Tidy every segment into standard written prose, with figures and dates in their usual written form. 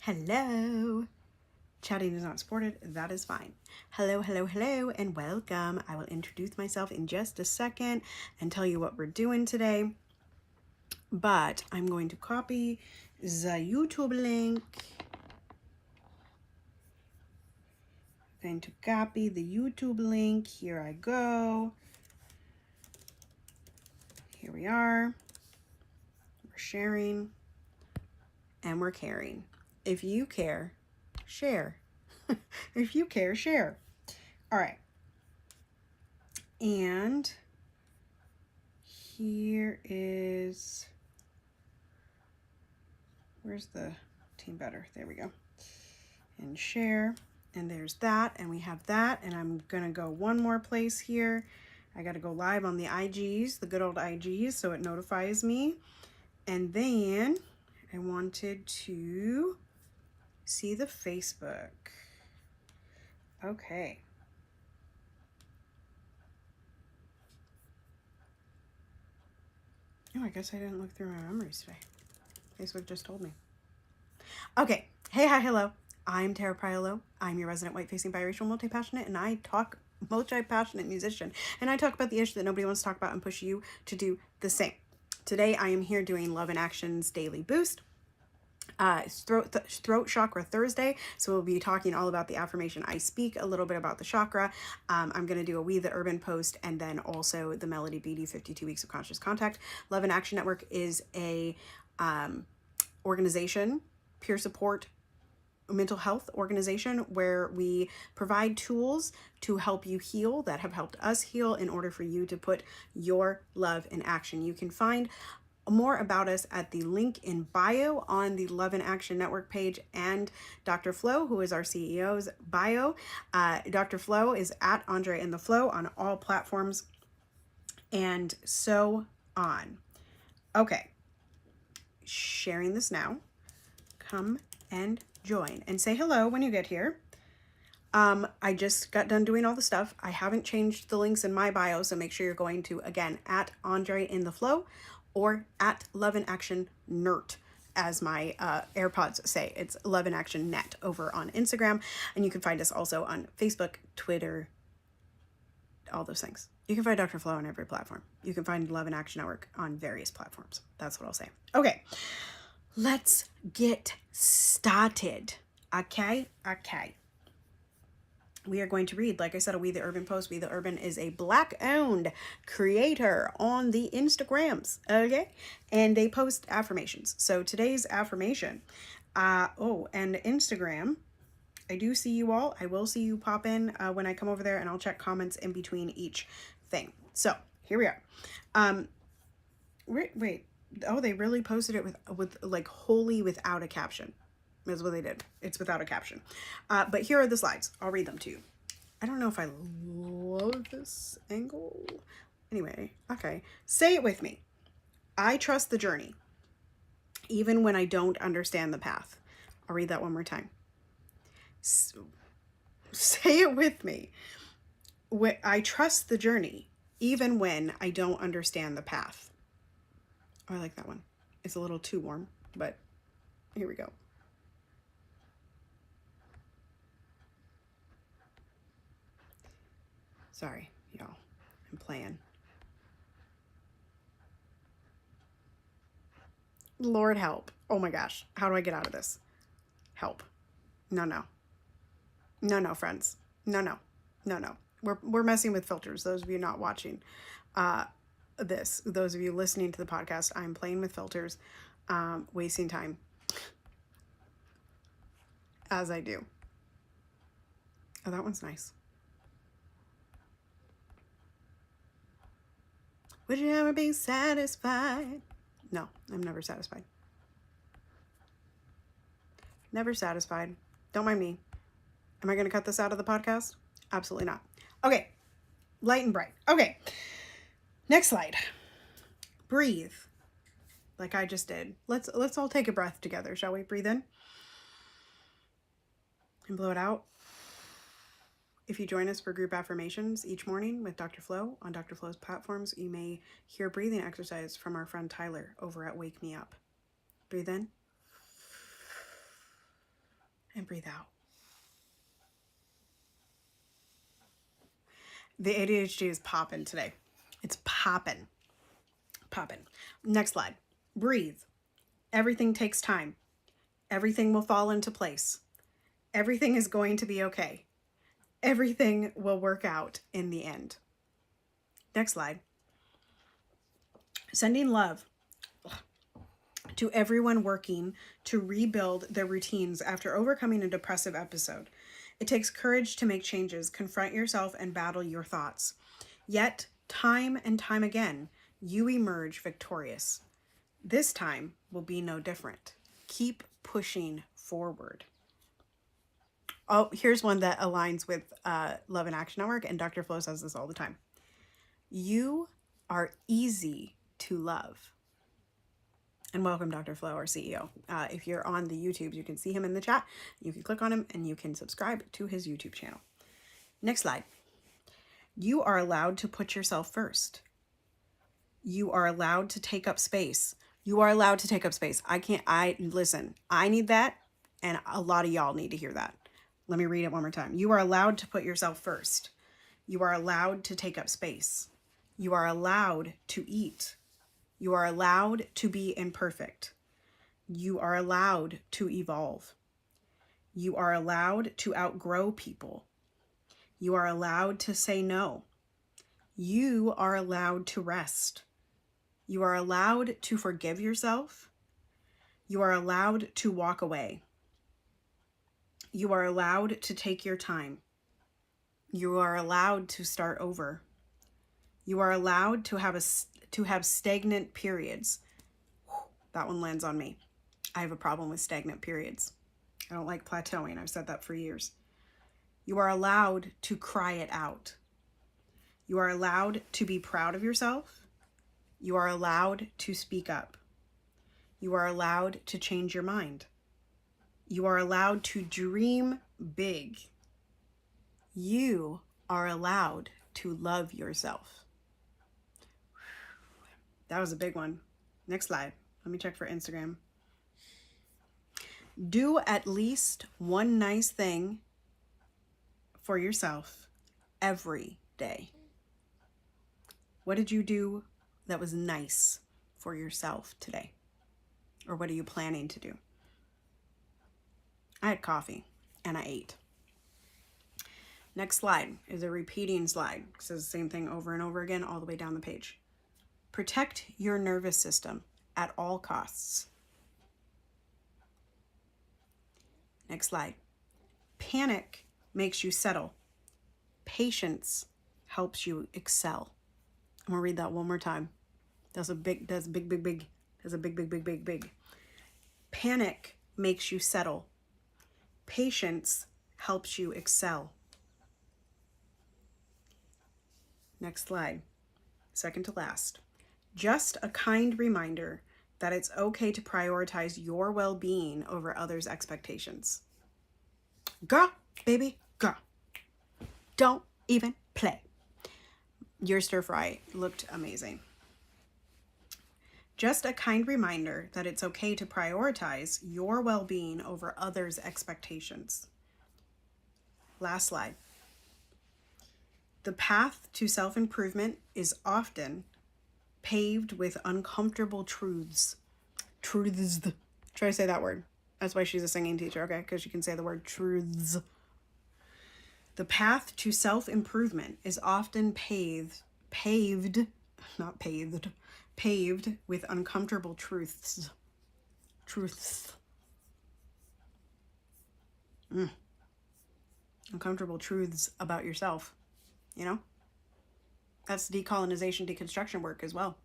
Hello. Chatting is not supported. That is fine. Hello, hello, hello, and welcome. I will introduce myself in just a second and tell you what we're doing today. But I'm going to copy the YouTube link. I'm going to copy the YouTube link. Here I go. Here we are. We're sharing and we're caring. If you care, share. If you care, share. All right. And here is, where's the team better? There we go. And share. And there's that. And we have that. And I'm going to go one more place here. I got to go live on the IGs, the good old IGs, so it notifies me. And then I wanted to see the Facebook. Okay. Oh, I guess I didn't look through my memories today. Facebook just told me. Okay. Hey, hi, hello. I'm Tara Priolo. I'm your resident white-facing biracial multi-passionate, and I talk multi-passionate musician. And I talk about the issue that nobody wants to talk about and push you to do the same. Today, I am here doing Love in Action's Daily Boost. Throat Chakra Thursday, so we'll be talking all about the affirmation I speak, a little bit about the chakra. I'm going to do a We the Urban post, and then also the Melody Beatty 52 Weeks of Conscious Contact. Love and Action Network is a organization, peer support, mental health organization where we provide tools to help you heal, that have helped us heal, in order for you to put your love in action. You can find more about us at the link in bio on the Love and Action Network page, and Dr. Flo, who is our CEO's bio. Dr. Flo is at Andre in the Flow on all platforms, and so on. Okay, sharing this now. Come and join and say hello when you get here. I just got done doing all the stuff. I haven't changed the links in my bio, so make sure you're going to, again, at Andre in the Flow or at Love and Action Nert, as my AirPods say. It's Love and Action Net over on Instagram, and you can find us also on Facebook, Twitter, all those things. You can find Dr. Flo on every platform. You can find Love and Action Network on various platforms. That's what I'll say. Okay, let's get started. Okay. We are going to read, like I said, a We the Urban post. We the Urban is a Black-owned creator on the Instagrams, okay? And they post affirmations. So today's affirmation, and Instagram, I do see you all. I will see you pop in when I come over there, and I'll check comments in between each thing. So here we are. Wait. Oh, they really posted it with like wholly without a caption. Is what they did. It's without a caption. But here are the slides. I'll read them to you. I don't know if I love this angle. Anyway, okay. Say it with me. I trust the journey, even when I don't understand the path. I'll read that one more time. Say it with me. I trust the journey, even when I don't understand the path. Oh, I like that one. It's a little too warm, but here we go. Sorry, y'all. I'm playing. Lord help. Oh my gosh. How do I get out of this? Help. No, friends. No. We're messing with filters. Those of you not watching those of you listening to the podcast, I'm playing with filters, wasting time as I do. Oh, that one's nice. Would you ever be satisfied? No, I'm never satisfied. Never satisfied. Don't mind me. Am I going to cut this out of the podcast? Absolutely not. Okay. Light and bright. Okay. Next slide. Breathe. Like I just did. Let's all take a breath together, shall we? Breathe in. And blow it out. If you join us for group affirmations each morning with Dr. Flo on Dr. Flo's platforms, you may hear breathing exercise from our friend Tyler over at Wake Me Up. Breathe in. and breathe out. The ADHD is popping today. It's popping. Popping. Next slide. Breathe. Everything takes time. Everything will fall into place. Everything is going to be okay. Everything will work out in the end. Next slide. Sending love to everyone working to rebuild their routines after overcoming a depressive episode. It takes courage to make changes, confront yourself, and battle your thoughts. Yet, time and time again, you emerge victorious. This time will be no different. Keep pushing forward. Oh, here's one that aligns with Love and Action Network, and Dr. Flo says this all the time. You are easy to love. And welcome, Dr. Flo, our CEO. If you're on the YouTube, you can see him in the chat. You can click on him and you can subscribe to his YouTube channel. Next slide. You are allowed to put yourself first. You are allowed to take up space. You are allowed to take up space. Listen, I need that, and a lot of y'all need to hear that. Let me read it one more time. You are allowed to put yourself first. You are allowed to take up space. You are allowed to eat. You are allowed to be imperfect. You are allowed to evolve. You are allowed to outgrow people. You are allowed to say no. You are allowed to rest. You are allowed to forgive yourself. You are allowed to walk away. You are allowed to take your time. You are allowed to start over. You are allowed to have stagnant periods. That one lands on me. I have a problem with stagnant periods. I don't like plateauing. I've said that for years. You are allowed to cry it out. You are allowed to be proud of yourself. You are allowed to speak up. You are allowed to change your mind. You are allowed to dream big. You are allowed to love yourself. That was a big one. Next slide. Let me check for Instagram. Do at least one nice thing for yourself every day. What did you do that was nice for yourself today? Or what are you planning to do? I had coffee and I ate. Next slide is a repeating slide. It says the same thing over and over again all the way down the page. Protect your nervous system at all costs. Next slide. Panic makes you settle. Patience helps you excel. I'm gonna read that one more time. That's a big. Panic makes you settle. Patience helps you excel. Next slide. Second to last. Just a kind reminder that it's okay to prioritize your well-being over others' expectations. Girl, baby, girl. Don't even play. Your stir fry looked amazing. Just a kind reminder that it's okay to prioritize your well-being over others' expectations. Last slide. The path to self-improvement is often paved with uncomfortable truths. Truths. Try to say that word. That's why she's a singing teacher, okay? Because she can say the word truths. The path to self-improvement is often paved with uncomfortable truths. Uncomfortable truths about yourself, you know? That's decolonization, deconstruction work as well.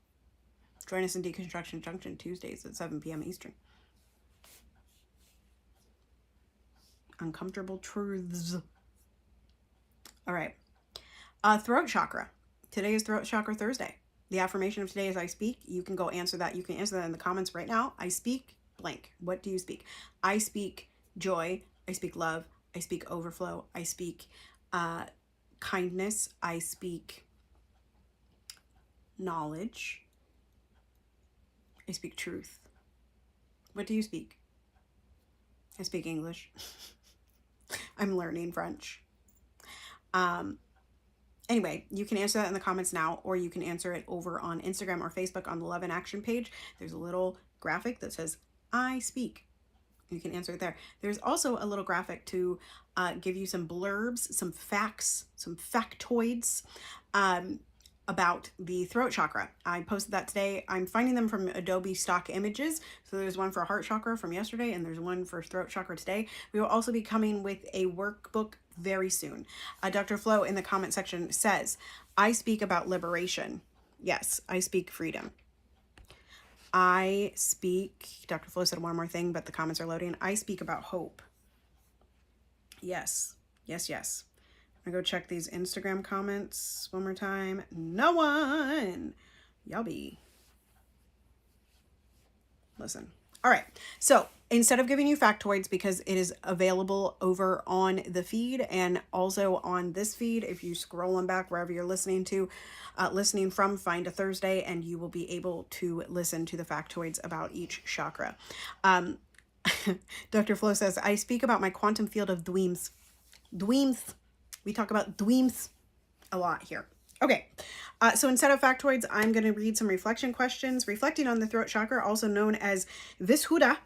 Join us in Deconstruction Junction Tuesdays at 7 p.m. Eastern. Uncomfortable truths. All right. Throat chakra. Today is Throat Chakra Thursday. The affirmation of today is I speak. You can go answer that. You can answer that in the comments right now. I speak blank. What do you speak? I speak joy. I speak love. I speak overflow. I speak kindness. I speak knowledge. I speak truth. What do you speak? I speak English. I'm learning French. Anyway, you can answer that in the comments now, or you can answer it over on Instagram or Facebook on the Love in Action page. There's a little graphic that says, I speak. You can answer it there. There's also a little graphic to give you some blurbs, some facts, some factoids about the throat chakra. I posted that today. I'm finding them from Adobe stock images. So there's one for heart chakra from yesterday, and there's one for throat chakra today. We will also be coming with a workbook very soon. Dr. Flo in the comment section says, I speak about liberation. Yes, I speak freedom. I speak, Dr. Flo said one more thing, but the comments are loading. I speak about hope. Yes, yes, yes. I'm gonna go check these Instagram comments one more time. No one. Y'all be. Listen. All right. So instead of giving you factoids, because it is available over on the feed and also on this feed, if you scroll on back wherever you're listening from, find a Thursday, and you will be able to listen to the factoids about each chakra. Dr. Flo says, I speak about my quantum field of dweems. Dweems. We talk about dweems a lot here. Okay, so instead of factoids, I'm going to read some reflection questions. Reflecting on the throat chakra, also known as Vishuddha,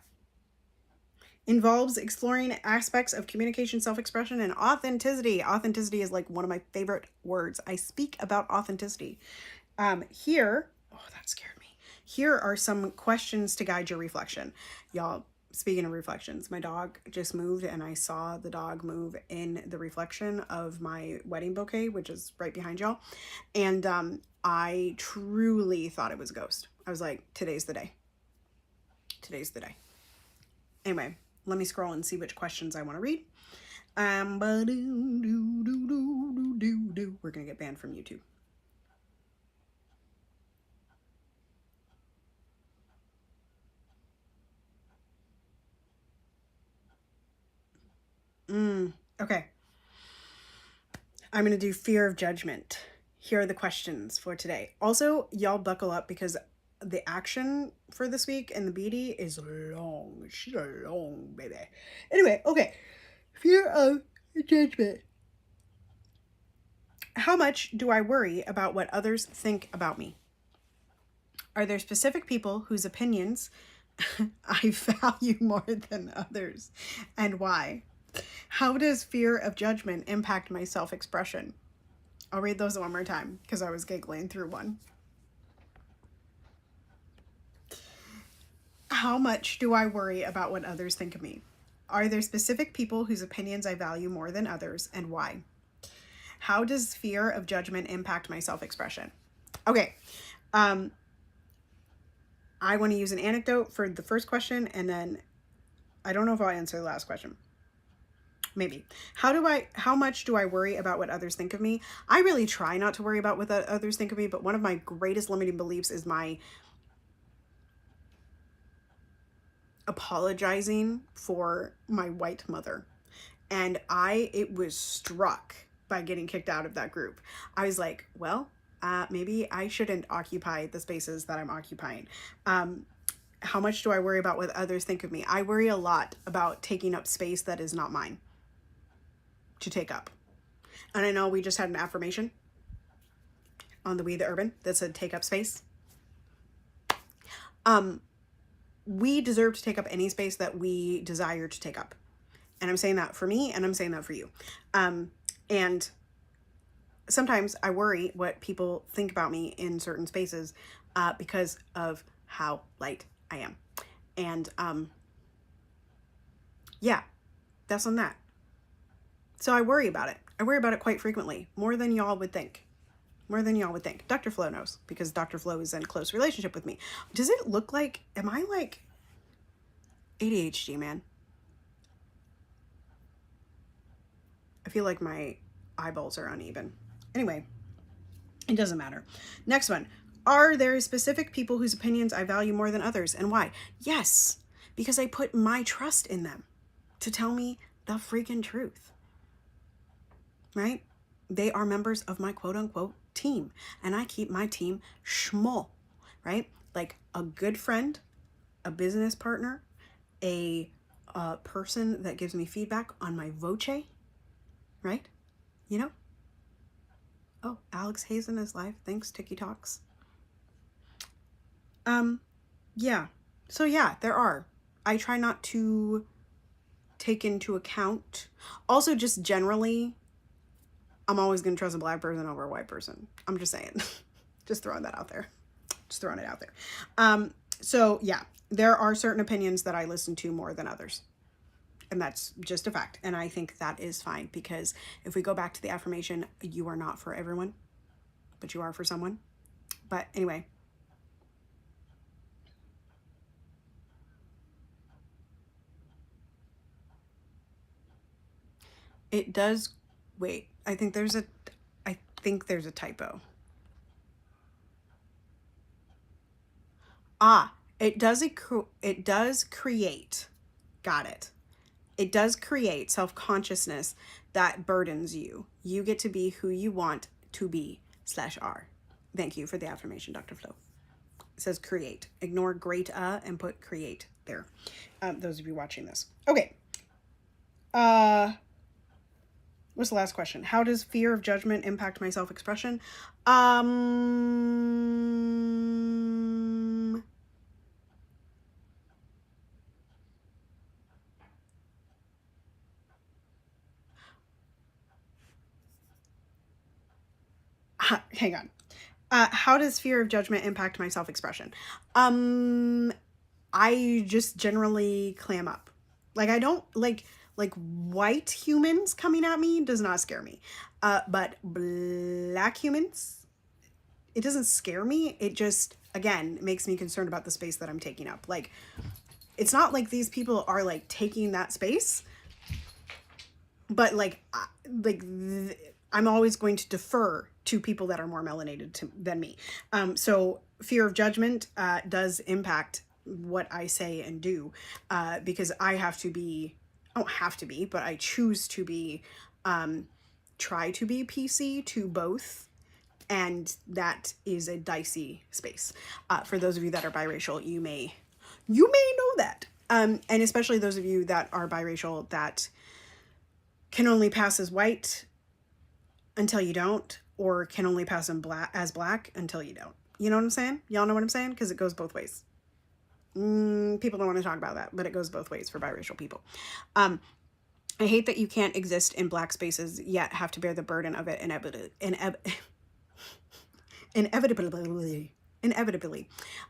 involves exploring aspects of communication, self-expression, and authenticity. Authenticity is like one of my favorite words. I speak about authenticity. Here, oh, that scared me. Here are some questions to guide your reflection. Y'all, speaking of reflections, my dog just moved, and I saw the dog move in the reflection of my wedding bouquet, which is right behind y'all. And I truly thought it was a ghost. I was like, today's the day. Today's the day. Anyway, let me scroll and see which questions I want to read. We're going to get banned from YouTube. Okay. I'm going to do fear of judgment. Here are the questions for today. Also, y'all buckle up, because the action for this week and the BD is long. She's a long baby. Anyway, okay. Fear of judgment. How much do I worry about what others think about me? Are there specific people whose opinions I value more than others, and why? How does fear of judgment impact my self-expression? I'll read those one more time because I was giggling through one. How much do I worry about what others think of me? Are there specific people whose opinions I value more than others, and why? How does fear of judgment impact my self-expression? Okay. I want to use an anecdote for the first question, and then I don't know if I'll answer the last question. Maybe. How much do I worry about what others think of me? I really try not to worry about what others think of me, but one of my greatest limiting beliefs is my apologizing for my white mother. And it was struck by getting kicked out of that group. I was like, well, maybe I shouldn't occupy the spaces that I'm occupying. How much do I worry about what others think of me? I worry a lot about taking up space that is not mine to take up. And I know we just had an affirmation on the We the Urban that said take up space. We deserve to take up any space that we desire to take up. And I'm saying that for me, and I'm saying that for you. And sometimes I worry what people think about me in certain spaces because of how light I am. And yeah, that's on that. So I worry about it. I worry about it quite frequently, more than y'all would think. More than y'all would think. Dr. Flo knows, because Dr. Flo is in close relationship with me. Does it look like, am I like ADHD, man? I feel like my eyeballs are uneven. Anyway, it doesn't matter. Next one. Are there specific people whose opinions I value more than others, and why? Yes, because I put my trust in them to tell me the freaking truth. Right? They are members of my quote unquote team, and I keep my team small, right? Like a good friend, a business partner, a person that gives me feedback on my voce, right? You know? Oh, Alex Hazen is live. Thanks, Tiki Talks. Yeah. So yeah, there are. I try not to take into account. Also, just generally, I'm always going to trust a black person over a white person. I'm just saying. Just throwing that out there. Just throwing it out there. So yeah, there are certain opinions that I listen to more than others. And that's just a fact. And I think that is fine, because if we go back to the affirmation, you are not for everyone, but you are for someone. But anyway. It does, wait, I think there's a typo. It does create, got it. It does create self-consciousness that burdens you. You get to be who you want to be /are. Thank you for the affirmation, Dr. Flo. It says create. Ignore great and put create there. Those of you watching this. Okay. What's the last question? How does fear of judgment impact my self-expression? Hang on. How does fear of judgment impact my self-expression? I just generally clam up. Like, I don't like white humans coming at me does not scare me. But black humans, it doesn't scare me. It just, again, makes me concerned about the space that I'm taking up. Like, it's not like these people are like taking that space, but I'm always going to defer to people that are more melanated than me. So fear of judgment does impact what I say and do, because I don't have to be, but I choose to be, try to be PC to both. And that is a dicey space. For those of you that are biracial, you may know that. And especially those of you that are biracial that can only pass as white until you don't, or can only pass as black until you don't. You know what I'm saying? Y'all know what I'm saying? Because it goes both ways. People don't want to talk about that, but it goes both ways for biracial people. I hate that you can't exist in black spaces yet have to bear the burden of it inevitably.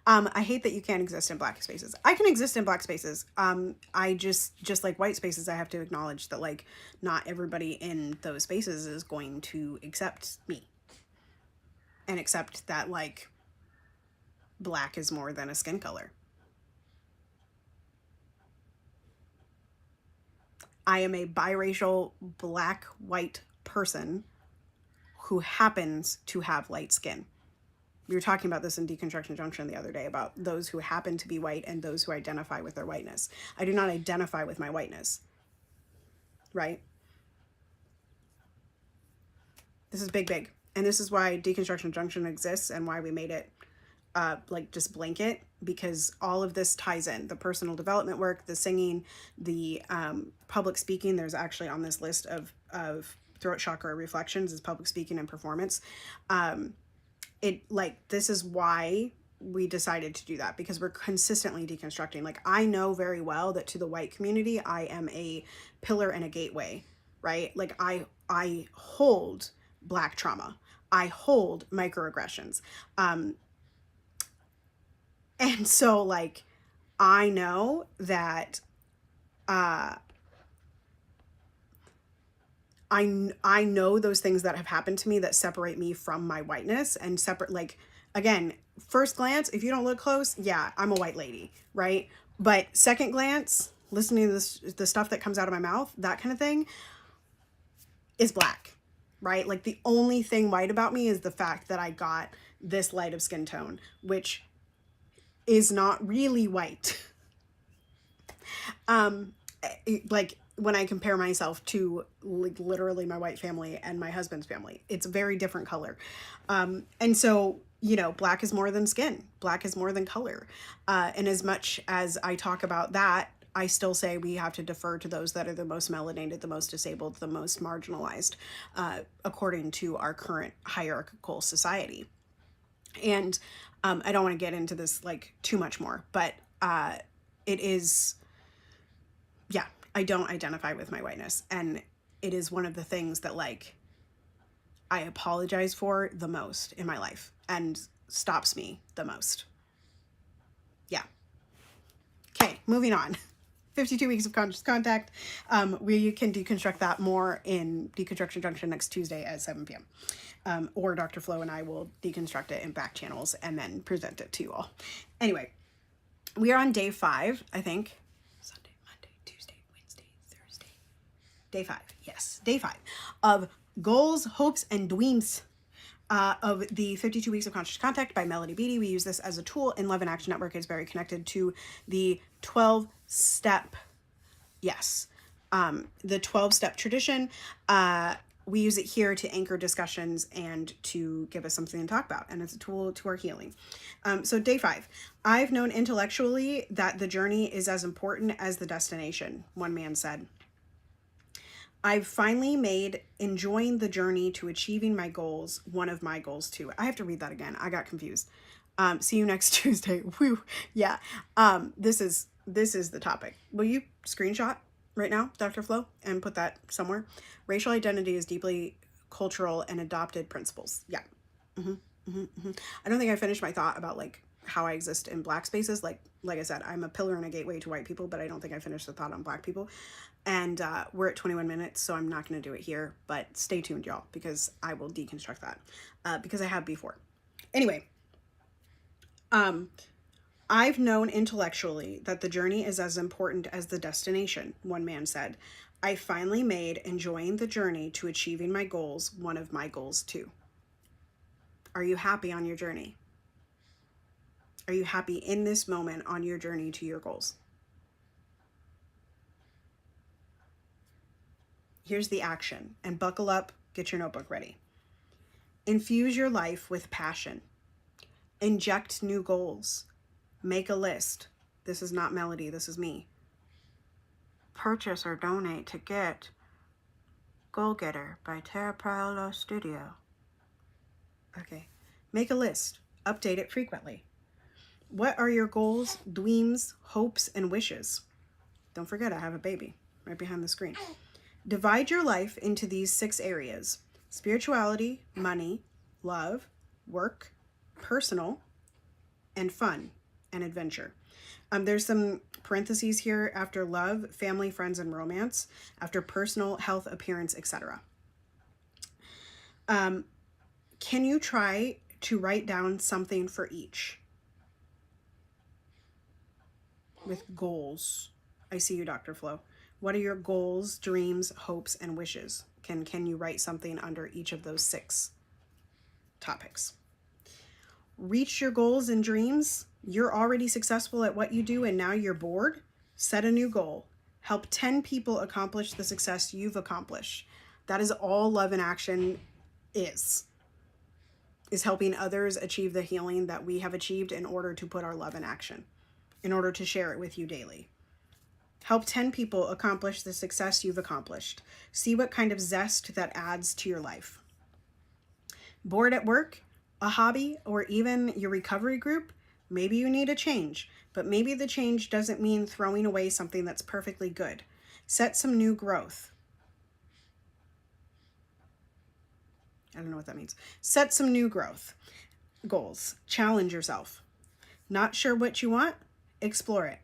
I hate that you can't exist in black spaces. I can exist in black spaces. I just like white spaces, I have to acknowledge that like not everybody in those spaces is going to accept me and accept that like black is more than a skin color. I am a biracial black white person who happens to have light skin. We were talking about this in Deconstruction Junction the other day about those who happen to be white and those who identify with their whiteness. I do not identify with my whiteness, right? This is big. And this is why Deconstruction Junction exists and why we made it like just blanket, because all of this ties in. The personal development work, the singing, the public speaking. There's actually on this list of throat chakra reflections is public speaking and performance. This is why we decided to do that, because we're consistently deconstructing. Like, I know very well that to the white community, I am a pillar and a gateway, right? Like I hold black trauma. I hold microaggressions. And so like, I know that, I know those things that have happened to me that separate me from my whiteness and separate, like, again, first glance, if you don't look close, yeah, I'm a white lady, right? But second glance, listening to the stuff that comes out of my mouth, that kind of thing, is black, right? Like, the only thing white about me is the fact that I got this light of skin tone, which is not really white. Like, when I compare myself to like literally my white family and my husband's family, it's a very different color. And so, you know, black is more than skin. Black is more than color. And as much as I talk about that, I still say we have to defer to those that are the most melanated, the most disabled, the most marginalized, according to our current hierarchical society. And I don't want to get into this like too much more, but it is, yeah, I don't identify with my whiteness. And it is one of the things that like I apologize for the most in my life and stops me the most. Yeah. Okay, moving on. 52 weeks of conscious contact. We can deconstruct that more in Deconstruction Junction next Tuesday at 7 p.m. Or Dr. Flo and I will deconstruct it in back channels and then present it to you all. Anyway, we are on day 5, I think. Sunday, Monday, Tuesday, Wednesday, Thursday. Day 5, yes, day 5 of Goals, Hopes, and Dreams. Of the 52 Weeks of Conscious Contact by Melody Beattie. We use this as a tool in Love and Action Network. It's very connected to the 12-step, yes, the 12-step tradition. We use it here to anchor discussions and to give us something to talk about, and it's a tool to our healing. So day 5, I've known intellectually that the journey is as important as the destination, one man said. I've finally made enjoying the journey to achieving my goals one of my goals too. I have to read that again. I got confused. See you next Tuesday. Woo. Yeah. This is the topic. Will you screenshot right now, Dr. Flo, and put that somewhere? Racial identity is deeply cultural and adopted principles. Yeah. I don't think I finished my thought about like how I exist in Black spaces. Like I said, I'm a pillar and a gateway to white people, but I don't think I finished the thought on Black people. And we're at 21 minutes, so I'm not going to do it here, but stay tuned, y'all, because I will deconstruct that, because I have before. Anyway, I've known intellectually that the journey is as important as the destination, one man said. I finally made enjoying the journey to achieving my goals one of my goals too. Are you happy on your journey? Are you happy in this moment on your journey to your goals? Here's the action, and buckle up, get your notebook ready. Infuse your life with passion. Inject new goals. Make a list. This is not Melody, this is me. Purchase or donate to get Goal Getter by Priolo Studio. Okay. Make a list. Update it frequently. What are your goals, dreams, hopes, and wishes? Don't forget, I have a baby right behind the screen. Divide your life into these 6 areas: spirituality, money, love, work, personal, and fun and adventure. There's some parentheses here after love, family, friends, and romance, after personal, health, appearance, etc. Can you try to write down something for each? With goals. I see you, Dr. Flo. What are your goals, dreams, hopes, and wishes? Can you write something under each of those 6 topics? Reach your goals and dreams. You're already successful at what you do and now you're bored. Set a new goal. Help 10 people accomplish the success you've accomplished. That is all Love in Action is helping others achieve the healing that we have achieved in order to put our love in action, in order to share it with you daily. Help 10 people accomplish the success you've accomplished. See what kind of zest that adds to your life. Bored at work, a hobby, or even your recovery group? Maybe you need a change, but maybe the change doesn't mean throwing away something that's perfectly good. Set some new growth. I don't know what that means. Set some new growth goals. Challenge yourself. Not sure what you want? Explore it.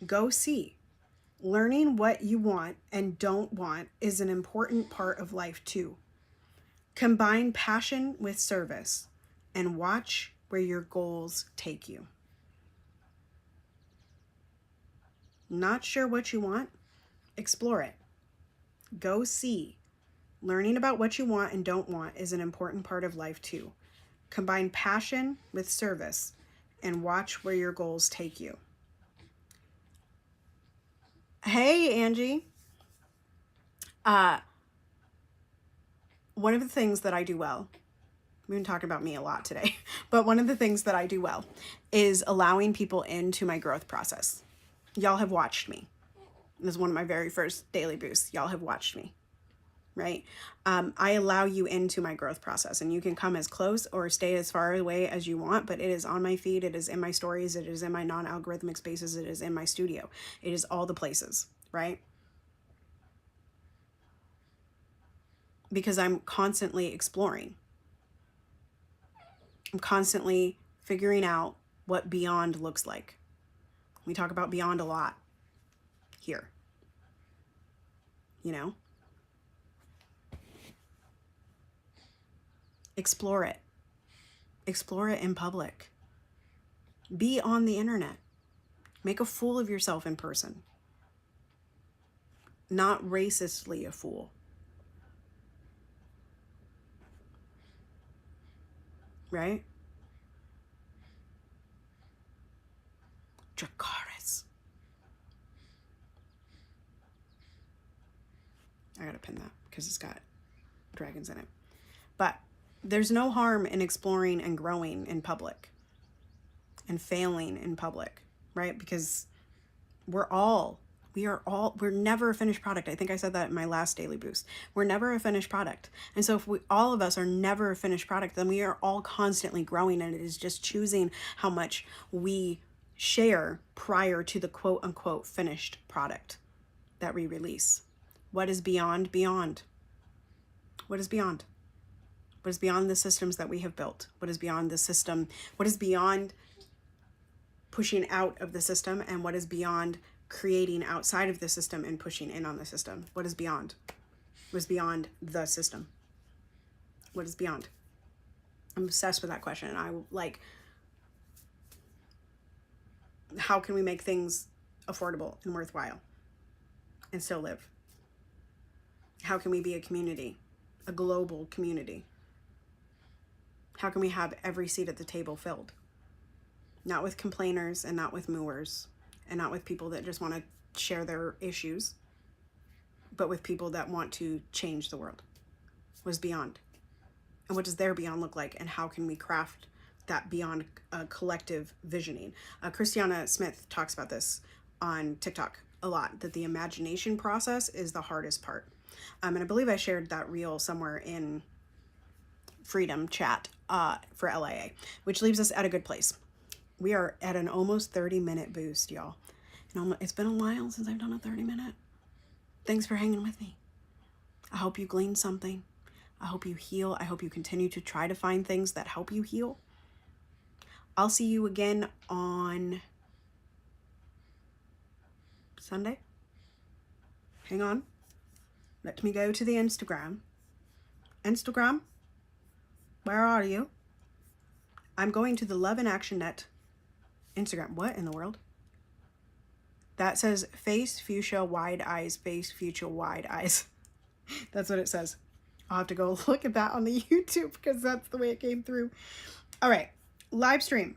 Go see. Learning what you want and don't want is an important part of life too. Combine passion with service and watch where your goals take you. Not sure what you want? Explore it. Go see. Learning about what you want and don't want is an important part of life too. Combine passion with service and watch where your goals take you. Hey, Angie. One of the things that I do well, we've been talking about me a lot today, but one of the things that I do well is allowing people into my growth process. Y'all have watched me. This is one of my very first daily boosts. Y'all have watched me, right? I allow you into my growth process, and you can come as close or stay as far away as you want, but it is on my feed. It is in my stories. It is in my non-algorithmic spaces. It is in my studio. It is all the places, right? Because I'm constantly exploring. I'm constantly figuring out what beyond looks like. We talk about beyond a lot here, you know? Explore it. Explore it in public. Be on the internet. Make a fool of yourself in person. Not racistly a fool. Right? Dracarys. I gotta pin that because it's got dragons in it. But there's no harm in exploring and growing in public and failing in public, right? Because we're never a finished product. I think I said that in my last daily boost. We're never a finished product. And so if all of us are never a finished product, then we are all constantly growing, and it is just choosing how much we share prior to the quote unquote finished product that we release. What is beyond beyond? What is beyond? What is beyond the systems that we have built? What is beyond the system? What is beyond pushing out of the system, and what is beyond creating outside of the system and pushing in on the system? What is beyond? What is beyond the system? What is beyond? I'm obsessed with that question. I like, how can we make things affordable and worthwhile and still live? How can we be a community, a global community? How can we have every seat at the table filled? Not with complainers and not with mooers and not with people that just want to share their issues, but with people that want to change the world. What is beyond? And what does their beyond look like? And how can we craft that beyond collective visioning? Christiana Smith talks about this on TikTok a lot, that the imagination process is the hardest part. And I believe I shared that reel somewhere in Freedom Chat for LIA, which leaves us at a good place. We are at an almost 30-minute boost, y'all. And it's been a while since I've done a 30-minute. Thanks for hanging with me. I hope you gleaned something. I hope you heal. I hope you continue to try to find things that help you heal. I'll see you again on Sunday. Hang on. Let me go to the Instagram. Instagram? Where are you? I'm going to the Love in Action Net Instagram. What in the world? That says face fuchsia wide eyes, face fuchsia wide eyes. That's what it says. I'll have to go look at that on the YouTube because that's the way it came through. All right, live stream.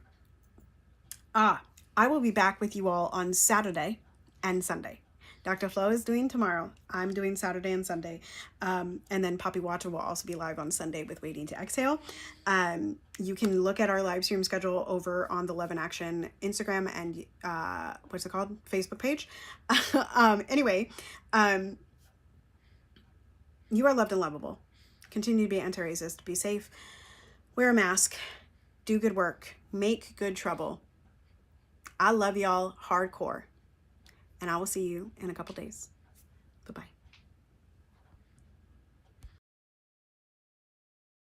I will be back with you all on Saturday and Sunday. Dr. Flo is doing tomorrow. I'm doing Saturday and Sunday. And then Poppy Watcher will also be live on Sunday with Waiting to Exhale. You can look at our live stream schedule over on the Love in Action Instagram and what's it called? Facebook page. Anyway, you are loved and lovable. Continue to be anti-racist. Be safe. Wear a mask. Do good work. Make good trouble. I love y'all hardcore. And I will see you in a couple days.